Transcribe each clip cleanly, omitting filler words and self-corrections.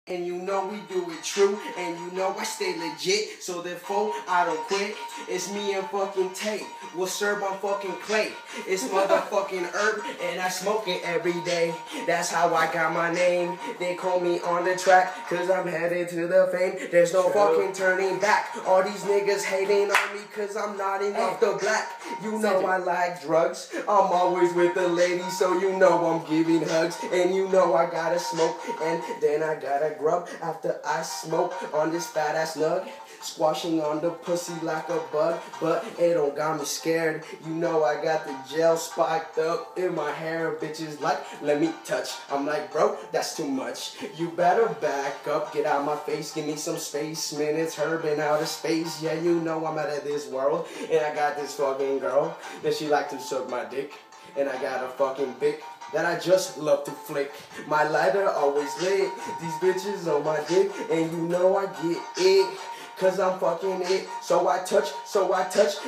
And you know we do it true, and you know I stay legit, so therefore I don't quit. It's me and fucking Tate, we'll serve on fucking Clay. It's motherfucking herb, and I smoke it every day. That's how I got my name. They call me on the track, cause I'm headed to the fame. There's no fucking turning back. All these niggas hating on me, cause I'm not enough the black. You know I like drugs, I'm always with the ladies, so you know I'm giving hugs. And you know I gotta smoke, and then I gotta grub after I smoke on this fat ass nug, squashing on the pussy like a bug, but it don't got me scared. You know I got the gel spiked up in my hair. Bitches like, let me touch. I'm like, bro, that's too much. You better back up, get out my face, give me some space. Man, it's Herb in outer space. Yeah, you know I'm out of this world, and I got this fucking girl that she like to suck my dick, and I got a fucking Bic that I just love to flick. My lighter always lit, these bitches on my dick, and you know I get it, cause I'm fucking it. So I touch,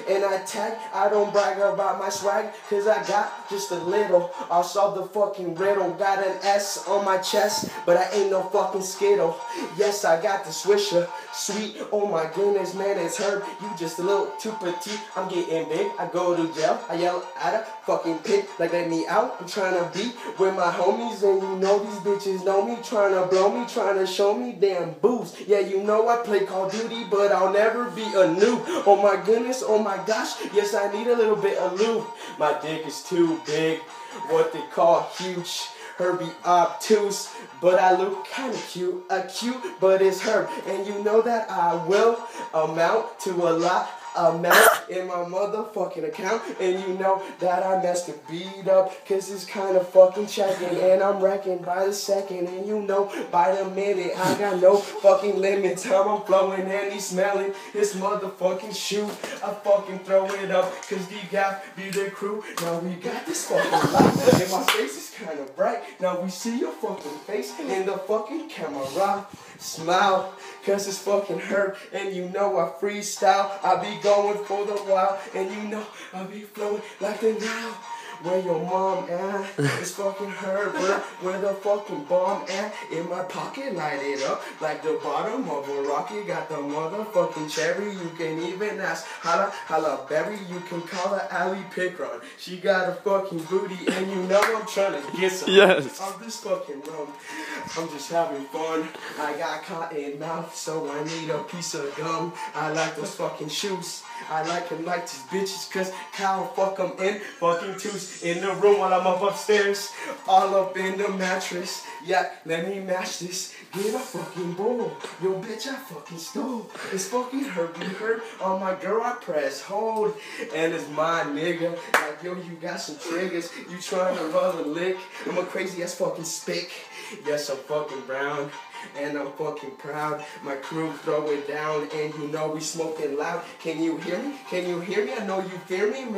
and I tag. I don't brag about my swag, cause I got just a little. I'll solve the fucking riddle. Got an S on my chest, but I ain't no fucking Skittle. Yes, I got the Swisher. Sweet, oh my goodness, man, it's Herb. You just a little too petite. I'm getting big, I go to jail. I yell at a fucking pig, like let me out. I'm trying to be with my homies, and you know these bitches know me. Trying to blow me, trying to show me damn boobs. Yeah, you know I play Call of Duty, but I'll never be a noob. Oh my goodness, oh my gosh, yes I need a little bit of lube. My dick is too big, what they call huge. Herbie obtuse, but I look kinda cute. Cute, but it's Herb, and you know that I will amount to a lot. Amount in my motherfucking account, and you know that I messed the beat up, cause it's kinda fucking checking, and I'm wrecking by the second, and you know by the minute I got no fucking limit. Time I'm flowing and he's smelling his motherfucking shoe. I fucking throw it up, cause the gap be the crew. Now we got this fucking light, and my face is kinda bright. Now we see your fucking face in the fucking camera. Smile, cause it's fucking Herb, and you know I freestyle. I be going for the while, and you know I be flowing like the Nile. Where your mom at? It's fucking Herb. Where the fucking bomb at? In my pocket, light it up like the bottom of a rocket. Got the motherfucking cherry. You can even ask Holla, Holla Berry. You can call her Allie Pickron. She got a fucking booty, and you know I'm trying to get some. Yes. I'm just fucking wrong. I'm just having fun. I got cotton mouth, so I need a piece of gum. I like those fucking shoes. I like them like these bitches, cause Kyle fuck them in fucking twos. In the room while I'm up upstairs, all up in the mattress. Yeah, let me match this. Get a fucking bowl. Yo, bitch, I fucking stole. It's fucking Herbie Herb. On my girl, I press hold. And it's my nigga. Like, yo, you got some triggers. You trying to rub a lick. I'm a crazy ass fucking spick. Yes, I'm fucking brown. And I'm fucking proud. My crew throw it down. And you know we smoking loud. Can you hear me? Can you hear me? I know you fear me, man.